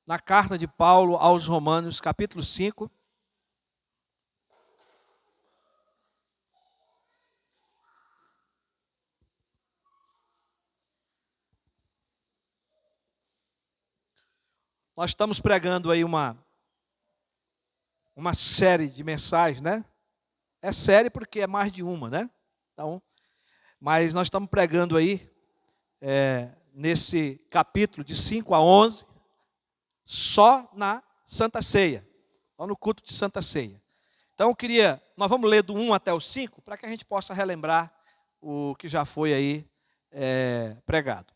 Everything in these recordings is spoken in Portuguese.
na carta de Paulo aos Romanos, capítulo 5. Nós estamos pregando aí uma série de mensagens, né? É série porque é mais de uma, né? Então, mas nós estamos pregando aí, nesse capítulo de 5 a 11, só na Santa Ceia, só no culto de Santa Ceia. Então nós vamos ler do 1 até o 5, para que a gente possa relembrar o que já foi aí pregado.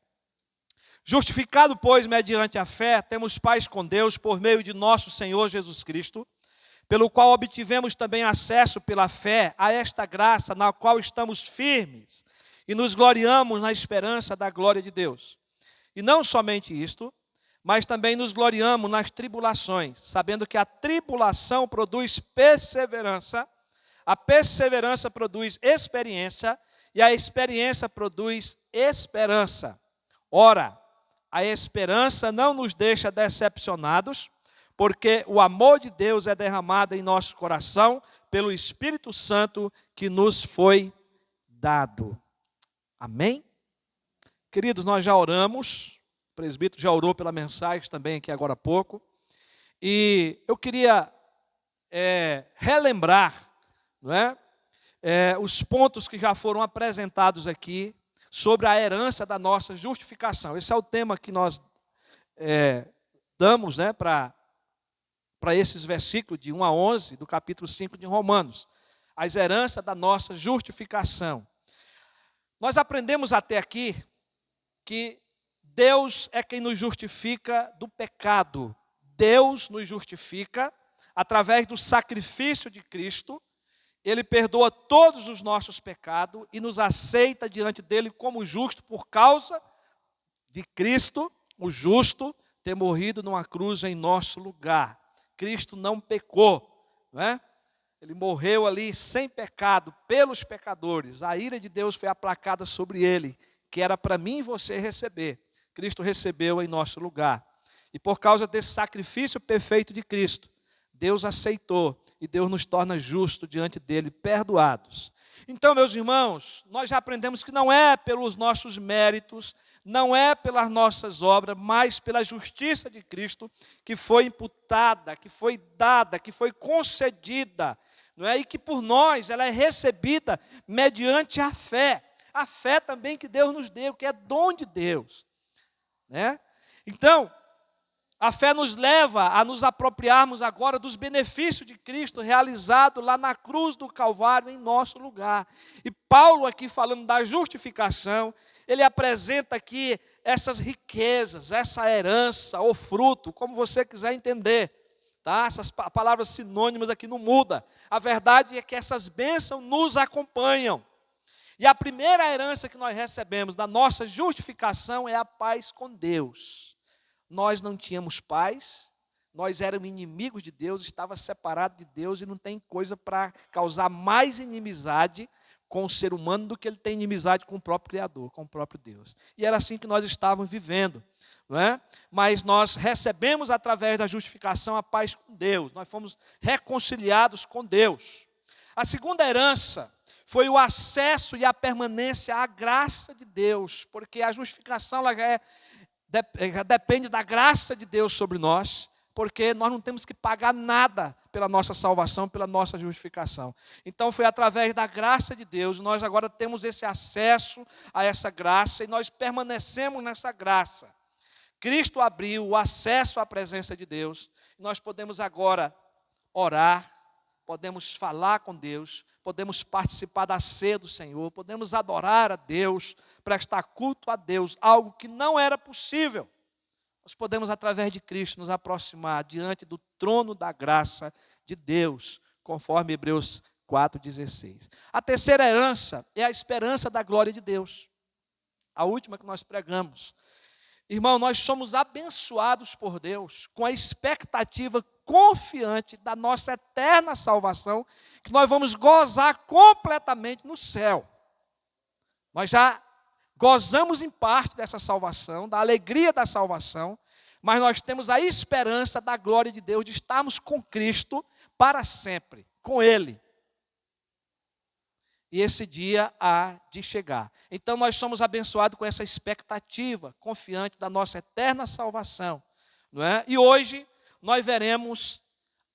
Justificado, pois, mediante a fé, temos paz com Deus por meio de nosso Senhor Jesus Cristo, pelo qual obtivemos também acesso pela fé a esta graça na qual estamos firmes e nos gloriamos na esperança da glória de Deus. E não somente isto, mas também nos gloriamos nas tribulações, sabendo que a tribulação produz perseverança, a perseverança produz experiência e a experiência produz esperança. Ora, a esperança não nos deixa decepcionados, porque o amor de Deus é derramado em nosso coração pelo Espírito Santo que nos foi dado. Amém? Queridos, nós já oramos, o presbítero já orou pela mensagem também aqui agora há pouco, e eu queria relembrar, não é? Os pontos que já foram apresentados aqui sobre a herança da nossa justificação. Esse é o tema que nós damos, né, para esses versículos de 1 a 11 do capítulo 5 de Romanos. As heranças da nossa justificação. Nós aprendemos até aqui que Deus é quem nos justifica do pecado. Deus nos justifica através do sacrifício de Cristo. Ele perdoa todos os nossos pecados e nos aceita diante dele como justo por causa de Cristo, o justo, ter morrido numa cruz em nosso lugar. Cristo não pecou, não é? Ele morreu ali sem pecado pelos pecadores. A ira de Deus foi aplacada sobre ele, que era para mim e você receber. Cristo recebeu em nosso lugar. E por causa desse sacrifício perfeito de Cristo, Deus aceitou e Deus nos torna justos diante dele, perdoados. Então, meus irmãos, nós já aprendemos que não é pelos nossos méritos, não é pelas nossas obras, mas pela justiça de Cristo que foi imputada, que foi dada, que foi concedida, não é? E que por nós ela é recebida mediante a fé. A fé também que Deus nos deu, que é dom de Deus, né? Então, a fé nos leva a nos apropriarmos agora dos benefícios de Cristo realizado lá na cruz do Calvário em nosso lugar. E Paulo aqui falando da justificação, ele apresenta aqui essas riquezas, essa herança ou fruto, como você quiser entender, tá? Essas palavras sinônimas aqui não mudam. A verdade é que essas bênçãos nos acompanham. E a primeira herança que nós recebemos da nossa justificação é a paz com Deus. Nós não tínhamos paz, nós éramos inimigos de Deus, estava separado de Deus e não tem coisa para causar mais inimizade com o ser humano do que ele tem inimizade com o próprio Criador, com o próprio Deus. E era assim que nós estávamos vivendo, não é? Mas nós recebemos através da justificação a paz com Deus, nós fomos reconciliados com Deus. A segunda herança foi o acesso e a permanência à graça de Deus, porque a justificação ela depende da graça de Deus sobre nós, porque nós não temos que pagar nada pela nossa salvação, pela nossa justificação. Então foi através da graça de Deus, nós agora temos esse acesso a essa graça e nós permanecemos nessa graça. Cristo abriu o acesso à presença de Deus, e nós podemos agora orar, podemos falar com Deus, podemos participar da ceia do Senhor, podemos adorar a Deus, prestar culto a Deus, algo que não era possível. Nós podemos, através de Cristo, nos aproximar diante do trono da graça de Deus, conforme Hebreus 4,16. A terceira herança é a esperança da glória de Deus. A última que nós pregamos. Irmão, nós somos abençoados por Deus com a expectativa confiante da nossa eterna salvação, que nós vamos gozar completamente no céu. Nós já gozamos em parte dessa salvação, da alegria da salvação, mas nós temos a esperança da glória de Deus, de estarmos com Cristo para sempre, com Ele. E esse dia há de chegar. Então nós somos abençoados com essa expectativa confiante da nossa eterna salvação, não é? E hoje nós veremos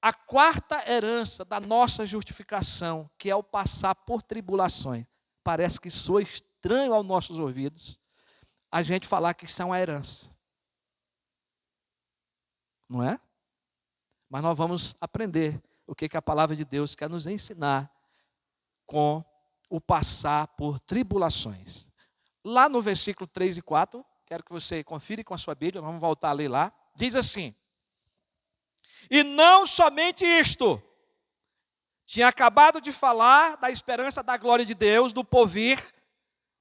a quarta herança da nossa justificação, que é o passar por tribulações. Parece que soa estranho aos nossos ouvidos a gente falar que isso é uma herança. Não é? Mas nós vamos aprender o que a palavra de Deus quer nos ensinar com o passar por tribulações. Lá no versículo 3 e 4, quero que você confira com a sua Bíblia, vamos voltar a ler lá, diz assim: e não somente isto, tinha acabado de falar da esperança da glória de Deus, do porvir,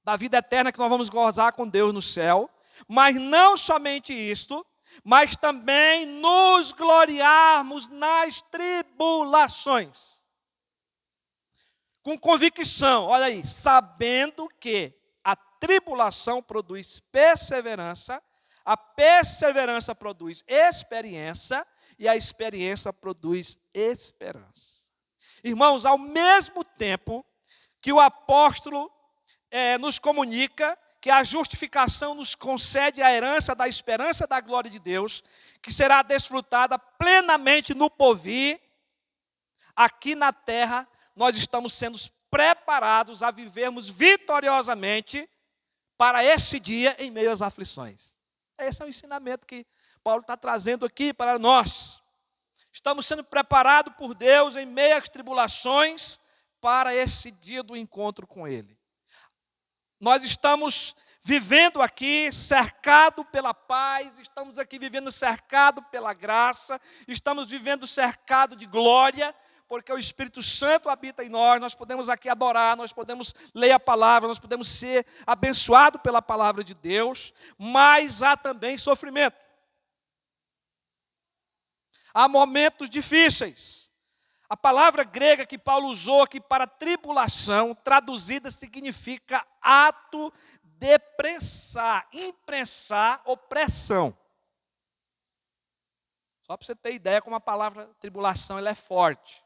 da vida eterna que nós vamos gozar com Deus no céu, mas não somente isto, mas também nos gloriarmos nas tribulações. Com convicção, olha aí, sabendo que a tribulação produz perseverança, a perseverança produz experiência, e a experiência produz esperança. Irmãos, ao mesmo tempo que o apóstolo nos comunica que a justificação nos concede a herança da esperança da glória de Deus, que será desfrutada plenamente no porvir, aqui na terra, nós estamos sendo preparados a vivermos vitoriosamente para esse dia em meio às aflições. Esse é o ensinamento que Paulo está trazendo aqui para nós. Estamos sendo preparados por Deus em meio às tribulações para esse dia do encontro com Ele. Nós estamos vivendo aqui cercado pela paz, estamos aqui vivendo cercado pela graça, estamos vivendo cercado de glória, porque o Espírito Santo habita em nós, nós podemos aqui adorar, nós podemos ler a palavra, nós podemos ser abençoados pela palavra de Deus, mas há também sofrimento. Há momentos difíceis. A palavra grega que Paulo usou aqui para tribulação, traduzida, significa ato de prensar, imprensar ou pressão. Só para você ter ideia como a palavra tribulação ela é forte.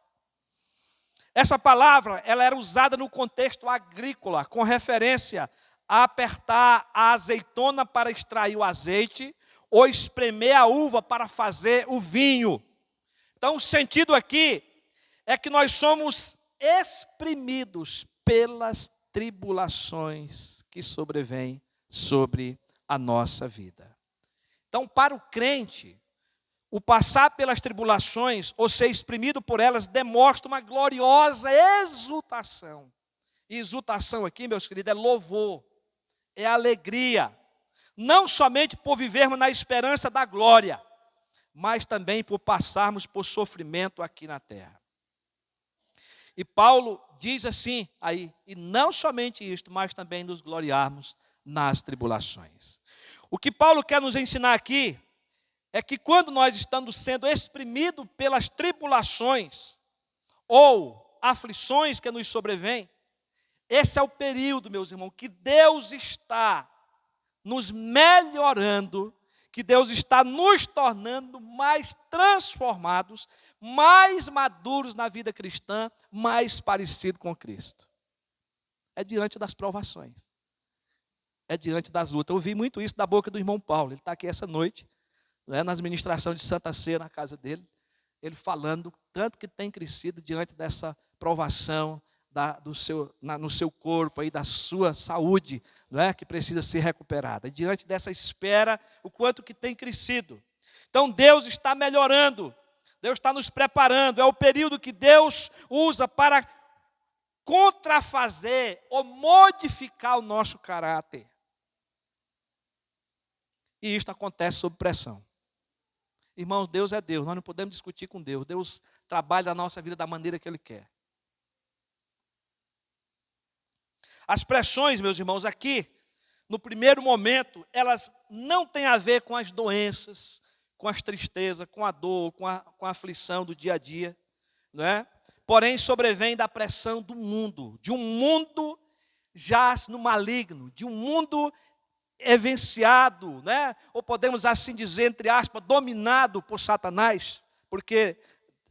Essa palavra ela era usada no contexto agrícola, com referência a apertar a azeitona para extrair o azeite, ou espremer a uva para fazer o vinho. Então o sentido aqui é que nós somos exprimidos pelas tribulações que sobrevêm sobre a nossa vida. Então, para o crente, o passar pelas tribulações, ou ser exprimido por elas, demonstra uma gloriosa exultação. E exultação aqui, meus queridos, é louvor, é alegria. Não somente por vivermos na esperança da glória, mas também por passarmos por sofrimento aqui na terra. E Paulo diz assim aí, e não somente isto, mas também nos gloriarmos nas tribulações. O que Paulo quer nos ensinar aqui é que quando nós estamos sendo exprimidos pelas tribulações ou aflições que nos sobrevêm, esse é o período, meus irmãos, que Deus está nos melhorando, que Deus está nos tornando mais transformados, mais maduros na vida cristã, mais parecidos com Cristo. É diante das provações, é diante das lutas. Eu ouvi muito isso da boca do irmão Paulo, ele está aqui essa noite, nas ministrações de Santa Ceia na casa dele, ele falando tanto que tem crescido diante dessa provação no seu corpo, aí, da sua saúde, que precisa ser recuperada. E diante dessa espera, o quanto que tem crescido. Então Deus está melhorando, Deus está nos preparando, é o período que Deus usa para contrafazer ou modificar o nosso caráter. E isto acontece sob pressão. Irmãos, Deus é Deus, nós não podemos discutir com Deus. Deus trabalha na nossa vida da maneira que Ele quer. As pressões, meus irmãos, aqui, no primeiro momento, elas não têm a ver com as doenças, com as tristezas, com a dor, com a aflição do dia a dia, não é? Porém, sobrevém da pressão do mundo, de um mundo jaz no maligno, de um mundo é venciado, né? Ou podemos assim dizer, entre aspas, dominado por Satanás, porque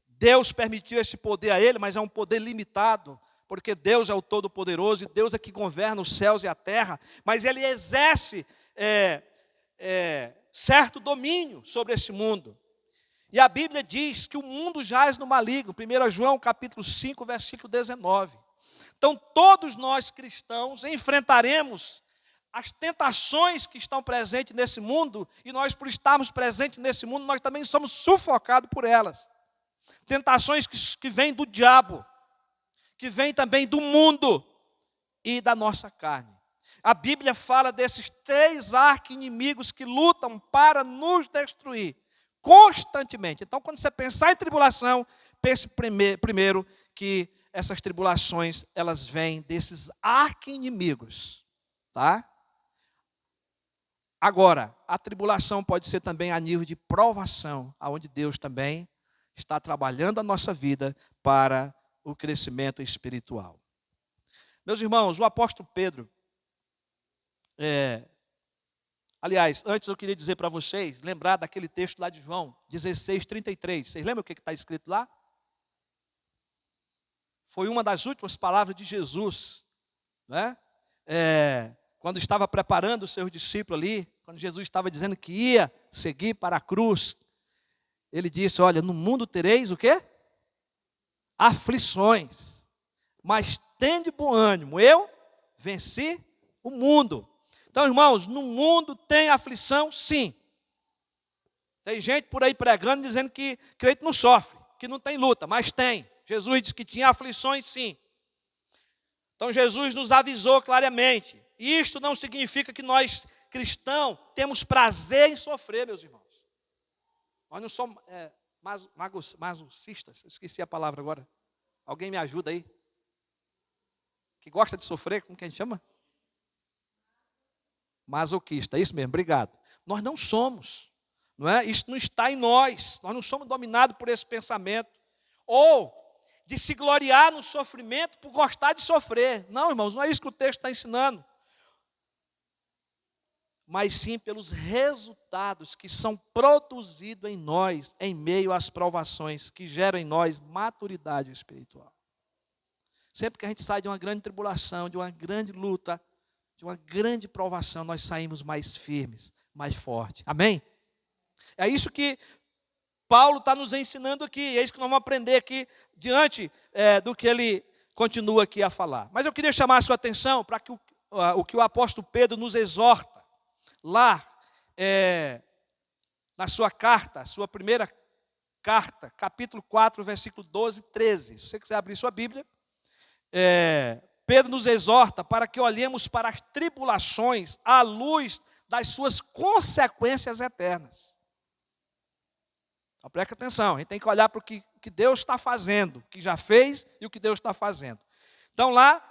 Deus permitiu esse poder a ele, mas é um poder limitado, porque Deus é o Todo-Poderoso e Deus é que governa os céus e a terra, mas ele exerce certo domínio sobre esse mundo. E a Bíblia diz que o mundo jaz no maligno, 1 João capítulo 5, versículo 19. Então todos nós cristãos enfrentaremos as tentações que estão presentes nesse mundo, e nós, por estarmos presentes nesse mundo, nós também somos sufocados por elas. Tentações que vêm do diabo, que vêm também do mundo e da nossa carne. A Bíblia fala desses 3 arqui-inimigos que lutam para nos destruir constantemente. Então, quando você pensar em tribulação, pense primeiro que essas tribulações, elas vêm desses arqui-inimigos, tá? Agora, a tribulação pode ser também a nível de provação, onde Deus também está trabalhando a nossa vida para o crescimento espiritual. Meus irmãos, o apóstolo Pedro, aliás, antes eu queria dizer para vocês, lembrar daquele texto lá de João 16:33. Vocês lembram o que está escrito lá? Foi uma das últimas palavras de Jesus, né? Quando estava preparando os seus discípulos ali, quando Jesus estava dizendo que ia seguir para a cruz, ele disse, olha, no mundo tereis o quê? Aflições, mas tende bom ânimo, eu venci o mundo. Então, irmãos, no mundo tem aflição, sim. Tem gente por aí pregando, dizendo que crente não sofre, que não tem luta, mas tem. Jesus disse que tinha aflições, sim. Então, Jesus nos avisou claramente. Isto não significa que nós, cristãos, temos prazer em sofrer, meus irmãos. Nós não somos masoquistas, esqueci a palavra agora. Alguém me ajuda aí? Que gosta de sofrer, como que a gente chama? Masoquista, é isso mesmo, obrigado. Nós não somos, não é? Isso não está em nós não somos dominados por esse pensamento. Ou de se gloriar no sofrimento por gostar de sofrer. Não, irmãos, não é isso que o texto está ensinando. Mas sim pelos resultados que são produzidos em nós, em meio às provações, que geram em nós maturidade espiritual. Sempre que a gente sai de uma grande tribulação, de uma grande luta, de uma grande provação, nós saímos mais firmes, mais fortes. Amém? É isso que Paulo está nos ensinando aqui, é isso que nós vamos aprender aqui, diante do que ele continua aqui a falar. Mas eu queria chamar a sua atenção para que o que o apóstolo Pedro nos exorta, lá, na sua carta, sua primeira carta, capítulo 4, versículo 12 e 13. Se você quiser abrir sua Bíblia, Pedro nos exorta para que olhemos para as tribulações à luz das suas consequências eternas. Então, preste atenção, a gente tem que olhar para o que Deus está fazendo, o que já fez e o que Deus está fazendo. Então, lá,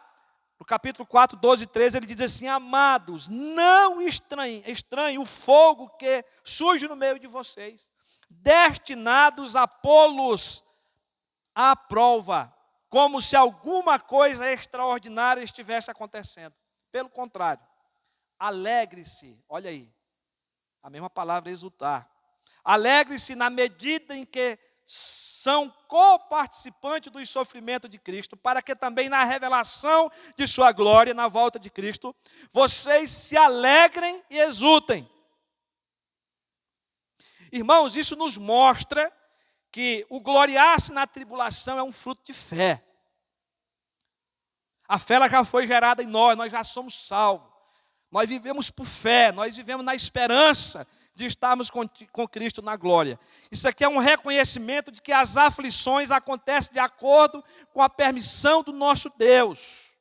no capítulo 4, 12 e 13, ele diz assim, amados, não estranhem o fogo que surge no meio de vocês, destinados a pô-los à prova, como se alguma coisa extraordinária estivesse acontecendo. Pelo contrário, alegre-se, olha aí, a mesma palavra exultar. Alegre-se na medida em que são coparticipantes do sofrimento de Cristo, para que também na revelação de sua glória, na volta de Cristo, vocês se alegrem e exultem. Irmãos, isso nos mostra que o gloriar-se na tribulação é um fruto de fé. A fé ela já foi gerada em nós já somos salvos. Nós vivemos por fé, nós vivemos na esperança de estarmos com Cristo na glória. Isso aqui é um reconhecimento de que as aflições acontecem de acordo com a permissão do nosso Deus.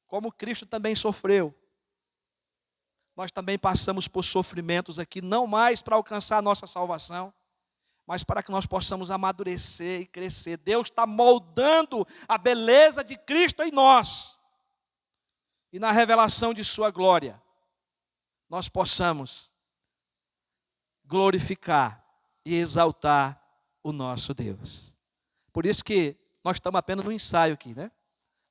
Como Cristo também sofreu, nós também passamos por sofrimentos aqui, não mais para alcançar a nossa salvação, mas para que nós possamos amadurecer e crescer. Deus está moldando a beleza de Cristo em nós. E na revelação de sua glória, nós possamos glorificar e exaltar o nosso Deus. Por isso que nós estamos apenas no ensaio aqui, né?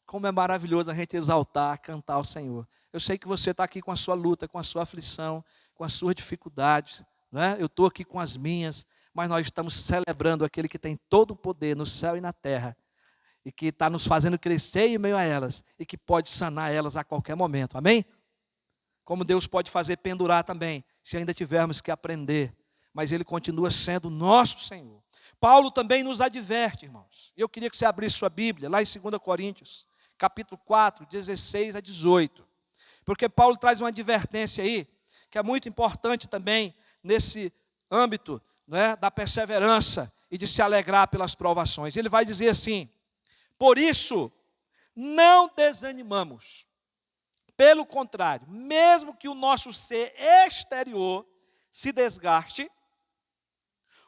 Como é maravilhoso a gente exaltar, cantar ao Senhor. Eu sei que você está aqui com a sua luta, com a sua aflição, com as suas dificuldades, não é? Eu estou aqui com as minhas, mas nós estamos celebrando aquele que tem todo o poder no céu e na terra, e que está nos fazendo crescer em meio a elas, e que pode sanar elas a qualquer momento, amém? Como Deus pode fazer pendurar também, se ainda tivermos que aprender, mas Ele continua sendo nosso Senhor. Paulo também nos adverte, irmãos. Eu queria que você abrisse sua Bíblia, lá em 2 Coríntios, capítulo 4, 16 a 18. Porque Paulo traz uma advertência aí, que é muito importante também, nesse âmbito, né, da perseverança e de se alegrar pelas provações. Ele vai dizer assim: por isso, não desanimamos. Pelo contrário, mesmo que o nosso ser exterior se desgaste,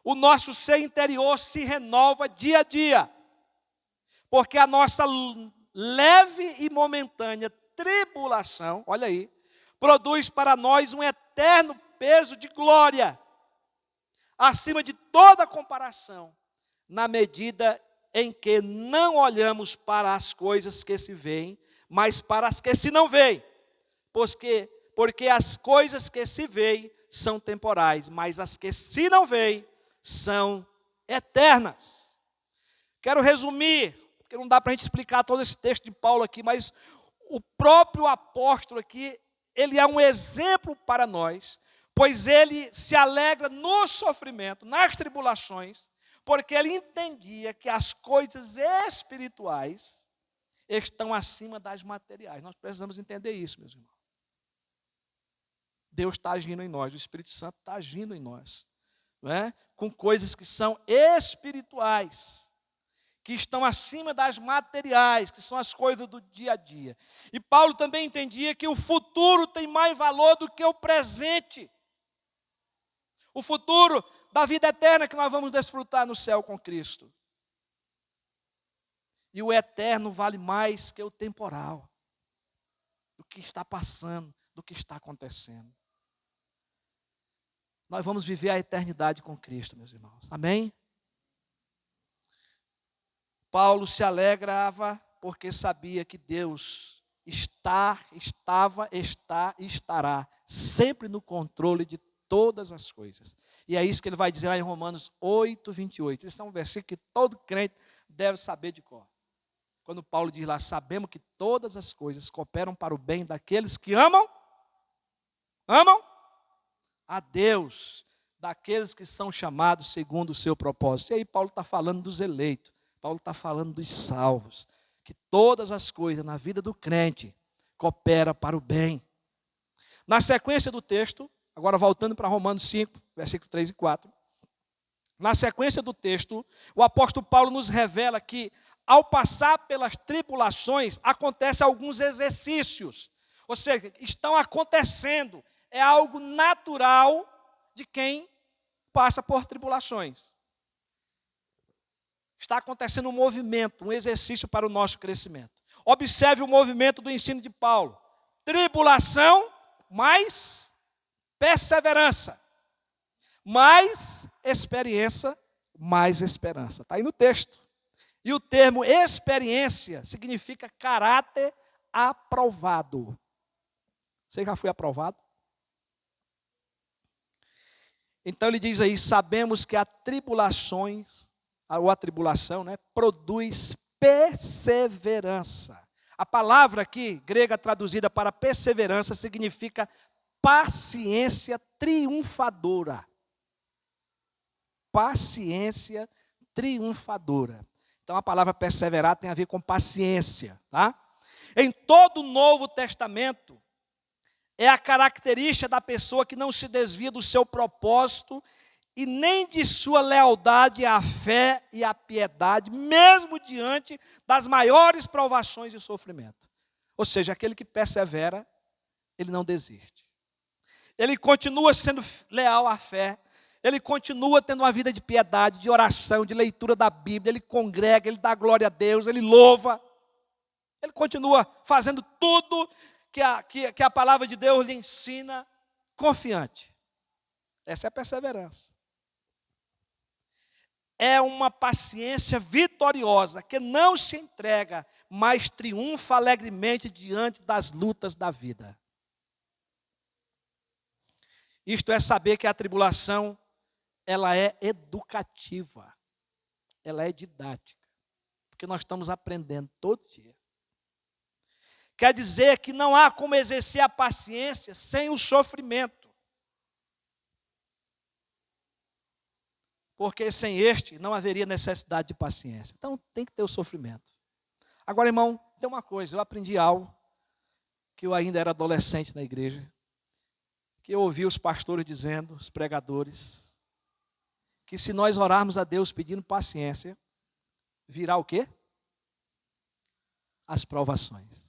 o nosso ser interior se renova dia a dia, porque a nossa leve e momentânea tribulação, olha aí, produz para nós um eterno peso de glória, acima de toda comparação, na medida em que não olhamos para as coisas que se veem, mas para as que se não veem, porque as coisas que se veem são temporais, mas as que se não veem são eternas. Quero resumir, porque não dá para a gente explicar todo esse texto de Paulo aqui, mas o próprio apóstolo aqui, ele é um exemplo para nós, pois ele se alegra no sofrimento, nas tribulações, porque ele entendia que as coisas espirituais estão acima das materiais. Nós precisamos entender isso, meus irmãos. Deus está agindo em nós, o Espírito Santo está agindo em nós, não é? Com coisas que são espirituais, que estão acima das materiais, que são as coisas do dia a dia. E Paulo também entendia que o futuro tem mais valor do que o presente. O futuro da vida eterna que nós vamos desfrutar no céu com Cristo. E o eterno vale mais que o temporal, do que está passando, do que está acontecendo. Nós vamos viver a eternidade com Cristo, meus irmãos. Amém? Paulo se alegrava porque sabia que Deus está e estará sempre no controle de todas as coisas. E é isso que ele vai dizer lá em Romanos 8, 28. Esse é um versículo que todo crente deve saber de cor. Quando Paulo diz lá: sabemos que todas as coisas cooperam para o bem daqueles que amam a Deus, daqueles que são chamados segundo o seu propósito. E aí Paulo está falando dos eleitos, Paulo está falando dos salvos, que todas as coisas na vida do crente cooperam para o bem. Na sequência do texto, agora voltando para Romanos 5, versículo 3 e 4, na sequência do texto, o apóstolo Paulo nos revela que, ao passar pelas tribulações, acontecem alguns exercícios, ou seja, estão acontecendo, é algo natural de quem passa por tribulações. Está acontecendo um movimento, um exercício para o nosso crescimento. Observe o movimento do ensino de Paulo: tribulação mais perseverança, mais experiência, mais esperança. Está aí no texto. E o termo experiência significa caráter aprovado. Você já foi aprovado? Então ele diz aí: sabemos que a tribulação, né, produz perseverança. A palavra aqui, grega traduzida para perseverança, significa paciência triunfadora. Paciência triunfadora. Então a palavra perseverar tem a ver com paciência, tá? Em todo o Novo Testamento, é a característica da pessoa que não se desvia do seu propósito e nem de sua lealdade à fé e à piedade, mesmo diante das maiores provações e sofrimento. Ou seja, aquele que persevera, ele não desiste. Ele continua sendo leal à fé, ele continua tendo uma vida de piedade, de oração, de leitura da Bíblia, ele congrega, ele dá glória a Deus, ele louva, ele continua fazendo tudo que a palavra de Deus lhe ensina, confiante. Essa é a perseverança. é uma paciência vitoriosa, que não se entrega, mas triunfa alegremente diante das lutas da vida. Isto é saber que a tribulação, ela é educativa, ela é didática, porque nós estamos aprendendo todo dia. Quer dizer que não há como exercer a paciência sem o sofrimento. Porque sem este não haveria necessidade de paciência. Então tem que ter o sofrimento. Agora, irmão, tem uma coisa, eu aprendi algo, que eu ainda era adolescente na igreja, que eu ouvi os pastores dizendo, os pregadores, que se nós orarmos a Deus pedindo paciência, virá o quê? As provações.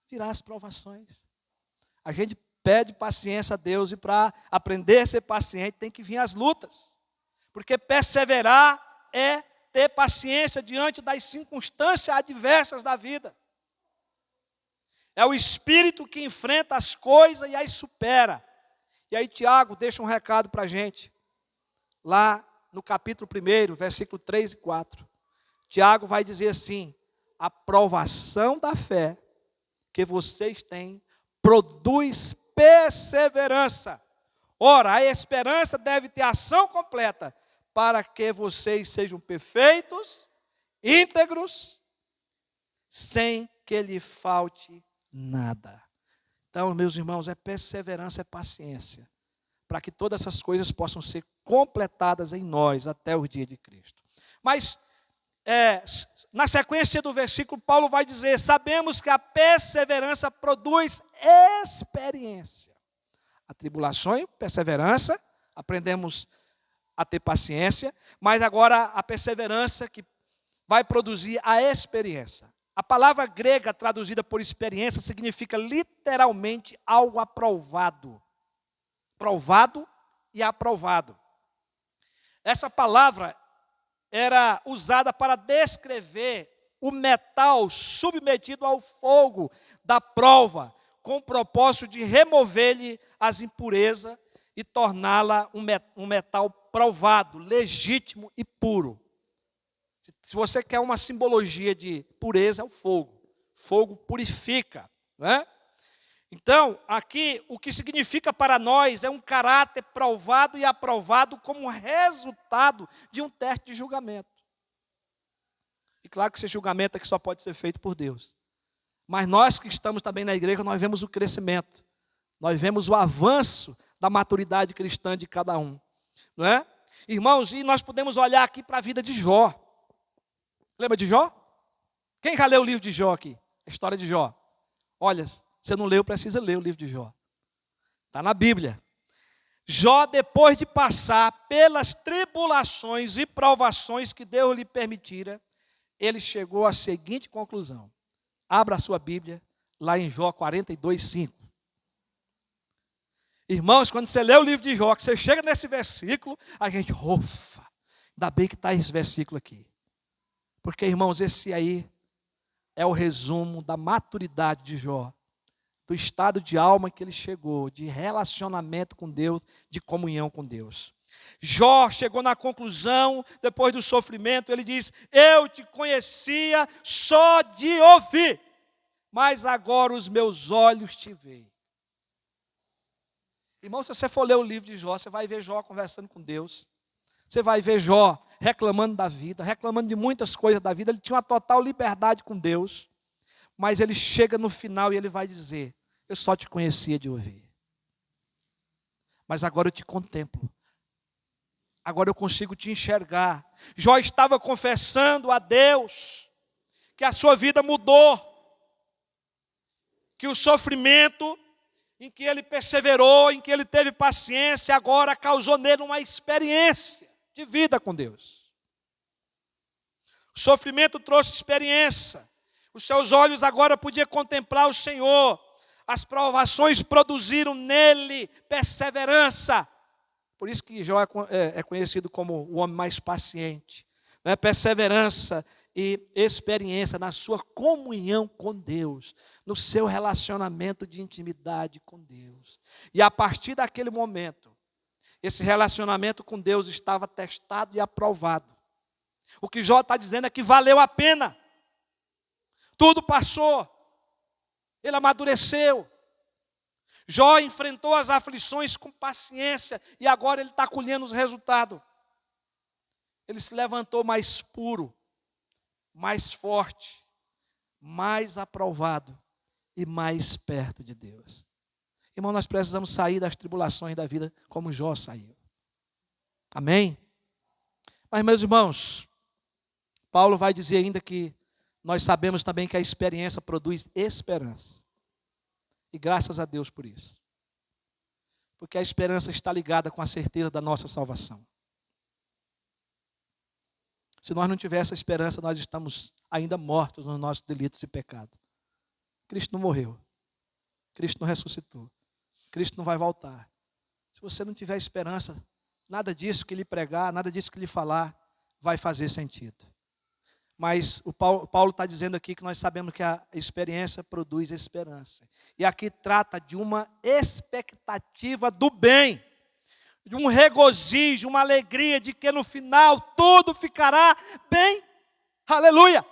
Virá as provações. A gente pede paciência a Deus e para aprender a ser paciente tem que vir as lutas. Porque perseverar é ter paciência diante das circunstâncias adversas da vida. É o espírito que enfrenta as coisas e as supera. E aí Tiago deixa um recado para a gente. Lá no capítulo 1, versículo 3 e 4. Tiago vai dizer assim: a provação da fé que vocês têm produz perseverança. Ora, a esperança deve ter ação completa para que vocês sejam perfeitos, íntegros, sem que lhe falte nada. Então, meus irmãos, é perseverança, é paciência, para que todas essas coisas possam ser completadas em nós até o dia de Cristo. Mas na sequência do versículo, Paulo vai dizer: sabemos que a perseverança produz experiência. A tribulação, perseverança, aprendemos a ter paciência, mas agora a perseverança que vai produzir a experiência. A palavra grega traduzida por experiência significa literalmente algo aprovado. Provado e aprovado. Essa palavra era usada para descrever o metal submetido ao fogo da prova, com o propósito de remover-lhe as impurezas e torná-la um metal provado, legítimo e puro. Se você quer uma simbologia de pureza, é o fogo. Fogo purifica, não é? Então, aqui, o que significa para nós é um caráter provado e aprovado como resultado de um teste de julgamento. E claro que esse julgamento aqui só pode ser feito por Deus. Mas nós que estamos também na igreja, nós vemos o crescimento. Nós vemos o avanço da maturidade cristã de cada um. Não é? Irmãos, e nós podemos olhar aqui para a vida de Jó. Lembra de Jó? Quem já leu o livro de Jó aqui? A história de Jó. Olha, você não leu, precisa ler o livro de Jó. Está na Bíblia. Jó, depois de passar pelas tribulações e provações que Deus lhe permitira, ele chegou à seguinte conclusão. Abra a sua Bíblia, lá em Jó 42:5. Irmãos, quando você lê o livro de Jó, que você chega nesse versículo, a gente, ufa, ainda bem que está esse versículo aqui. Porque, irmãos, esse aí é o resumo da maturidade de Jó, do estado de alma que ele chegou, de relacionamento com Deus, de comunhão com Deus. Jó chegou na conclusão, depois do sofrimento, ele diz: eu te conhecia só de ouvir, mas agora os meus olhos te veem. Irmão, se você for ler o livro de Jó, você vai ver Jó conversando com Deus. Você vai ver Jó reclamando da vida, reclamando de muitas coisas da vida. Ele tinha uma total liberdade com Deus. Mas ele chega no final e ele vai dizer: eu só te conhecia de ouvir, mas agora eu te contemplo. Agora eu consigo te enxergar. Jó estava confessando a Deus que a sua vida mudou, que o sofrimento em que ele perseverou, em que ele teve paciência, agora causou nele uma experiência de vida com Deus. O sofrimento trouxe experiência. Os seus olhos agora podiam contemplar o Senhor. As provações produziram nele perseverança. Por isso que Jó é conhecido como o homem mais paciente. Né? Perseverança e experiência na sua comunhão com Deus, no seu relacionamento de intimidade com Deus. E a partir daquele momento, Esse relacionamento com Deus estava testado e aprovado. O que Jó está dizendo é que valeu a pena. Tudo passou. Ele amadureceu. Jó enfrentou as aflições com paciência e agora ele está colhendo os resultados. Ele se levantou mais puro, mais forte, mais aprovado e mais perto de Deus. Irmão, nós precisamos sair das tribulações da vida como Jó saiu. Amém? Mas, meus irmãos, Paulo vai dizer ainda que nós sabemos também que a experiência produz esperança. E graças a Deus por isso. Porque a esperança está ligada com a certeza da nossa salvação. Se nós não tivermos essa esperança, nós estamos ainda mortos nos nossos delitos e pecados. Cristo não morreu. Cristo não ressuscitou. Cristo não vai voltar. Se você não tiver esperança, nada disso que lhe pregar, nada disso que lhe falar, vai fazer sentido. Mas o Paulo está dizendo aqui que nós sabemos que a experiência produz esperança. E aqui trata de uma expectativa do bem, de um regozijo, uma alegria de que no final tudo ficará bem. Aleluia!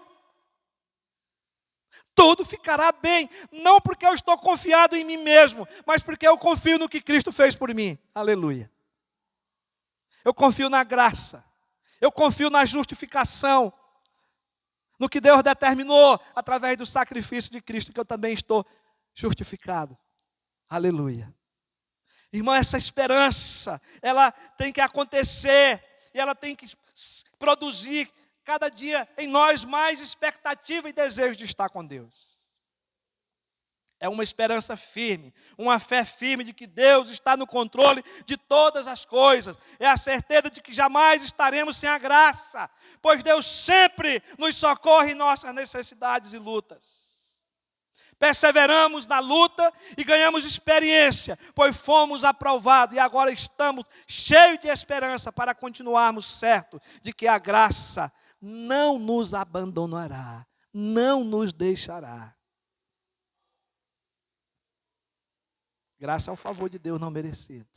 Tudo ficará bem, não porque eu estou confiado em mim mesmo, mas porque eu confio no que Cristo fez por mim. Aleluia! Eu confio na graça, eu confio na justificação, no que Deus determinou através do sacrifício de Cristo, que eu também estou justificado. Aleluia. Irmão, essa esperança, ela tem que acontecer, e ela tem que produzir cada dia em nós mais expectativa e desejo de estar com Deus. É uma esperança firme, uma fé firme de que Deus está no controle de todas as coisas. É a certeza de que jamais estaremos sem a graça, pois Deus sempre nos socorre em nossas necessidades e lutas. Perseveramos na luta e ganhamos experiência, pois fomos aprovados e agora estamos cheios de esperança para continuarmos certos de que a graça não nos abandonará, não nos deixará. Graça é o favor de Deus não merecido.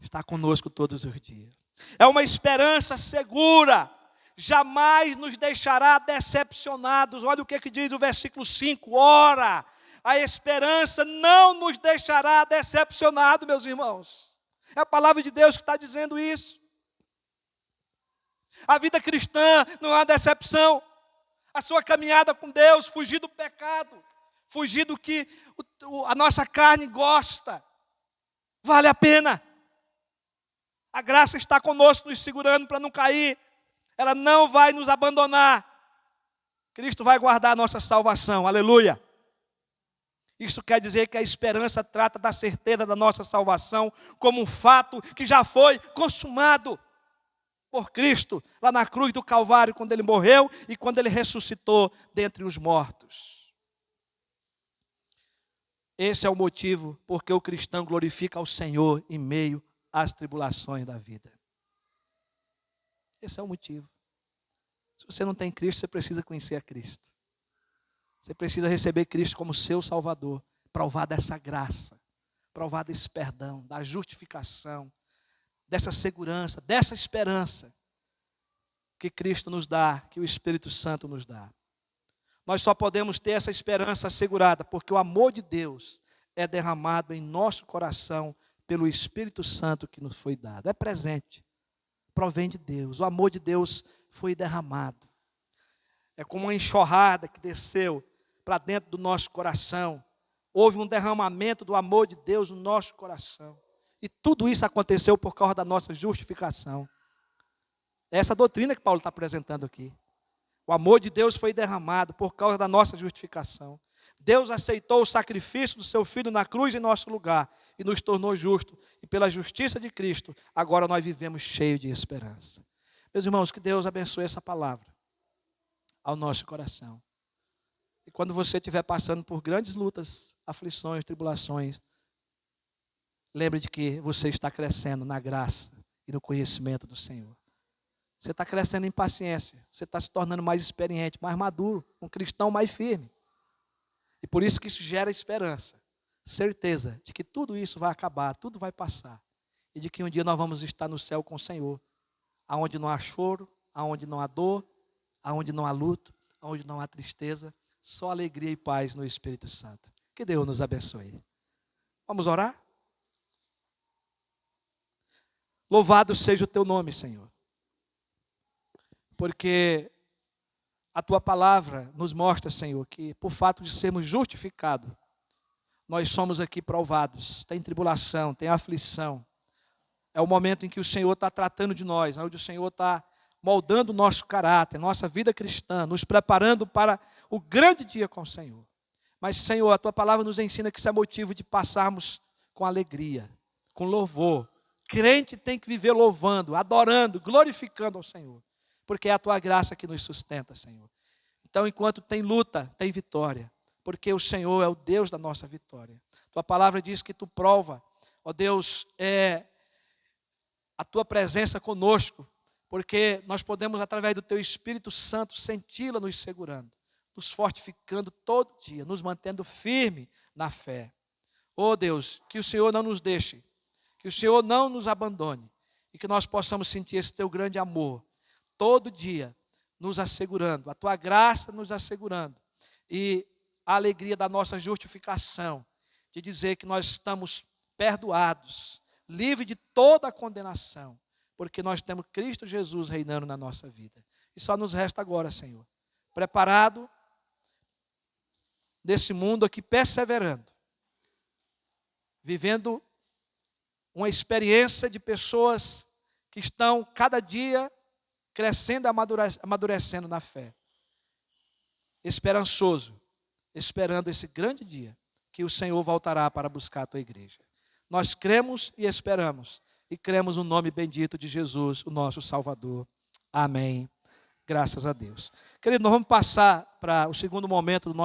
Está conosco todos os dias. É uma esperança segura. Jamais nos deixará decepcionados. Olha o que diz o versículo 5. Ora, a esperança não nos deixará decepcionados, meus irmãos. É a palavra de Deus que está dizendo isso. A vida cristã não é uma decepção. A sua caminhada com Deus, fugir do pecado, fugir do que a nossa carne gosta, vale a pena. A graça está conosco, nos segurando para não cair. Ela não vai nos abandonar. Cristo vai guardar a nossa salvação, aleluia. Isso quer dizer que a esperança trata da certeza da nossa salvação como um fato que já foi consumado por Cristo, lá na cruz do Calvário, quando Ele morreu e quando Ele ressuscitou dentre os mortos. Esse é o motivo porque o cristão glorifica ao Senhor em meio às tribulações da vida. Esse é o motivo. Se você não tem Cristo, você precisa conhecer a Cristo. Você precisa receber Cristo como seu Salvador, provar dessa graça, provar desse perdão, da justificação, dessa segurança, dessa esperança que Cristo nos dá, que o Espírito Santo nos dá. Nós só podemos ter essa esperança assegurada porque o amor de Deus é derramado em nosso coração pelo Espírito Santo que nos foi dado. É presente, provém de Deus. O amor de Deus foi derramado. É como uma enxurrada que desceu para dentro do nosso coração. Houve um derramamento do amor de Deus no nosso coração. E tudo isso aconteceu por causa da nossa justificação. É essa doutrina que Paulo está apresentando aqui. O amor de Deus foi derramado por causa da nossa justificação. Deus aceitou o sacrifício do seu Filho na cruz em nosso lugar e nos tornou justos. E pela justiça de Cristo, agora nós vivemos cheios de esperança. Meus irmãos, que Deus abençoe essa palavra ao nosso coração. E quando você estiver passando por grandes lutas, aflições, tribulações, lembre de que você está crescendo na graça e no conhecimento do Senhor. Você está crescendo em paciência, você está se tornando mais experiente, mais maduro, um cristão mais firme. E por isso que isso gera esperança, certeza de que tudo isso vai acabar, tudo vai passar. e de que um dia nós vamos estar no céu com o Senhor, aonde não há choro, aonde não há dor, aonde não há luto, aonde não há tristeza, só alegria e paz no Espírito Santo. Que Deus nos abençoe. Vamos orar? Louvado seja o teu nome, Senhor, porque a tua palavra nos mostra, Senhor, que por fato de sermos justificados, nós somos aqui provados. Tem tribulação, tem aflição. É o momento em que o Senhor está tratando de nós, onde o Senhor está moldando o nosso caráter, nossa vida cristã, nos preparando para o grande dia com o Senhor. Mas, Senhor, a tua palavra nos ensina que isso é motivo de passarmos com alegria, com louvor. Crente tem que viver louvando, adorando, glorificando ao Senhor, porque é a tua graça que nos sustenta, Senhor. Então, enquanto tem luta, tem vitória, porque o Senhor é o Deus da nossa vitória. Tua palavra diz que tu prova, ó Deus, a tua presença conosco, porque nós podemos, através do teu Espírito Santo, senti-la nos segurando, nos fortificando todo dia, nos mantendo firme na fé. Ó Deus, que o Senhor não nos deixe, que o Senhor não nos abandone, e que nós possamos sentir esse teu grande amor, todo dia, nos assegurando, a tua graça nos assegurando, e a alegria da nossa justificação, de dizer que nós estamos perdoados, livres de toda a condenação, porque nós temos Cristo Jesus reinando na nossa vida. E só nos resta agora, Senhor, preparado nesse mundo aqui, perseverando, vivendo uma experiência de pessoas que estão cada dia crescendo e amadurecendo na fé, esperançoso, esperando esse grande dia que o Senhor voltará para buscar a tua igreja. Nós cremos e esperamos, e cremos no nome bendito de Jesus, o nosso Salvador. Amém. Graças a Deus. Querido, nós vamos passar para o segundo momento do nosso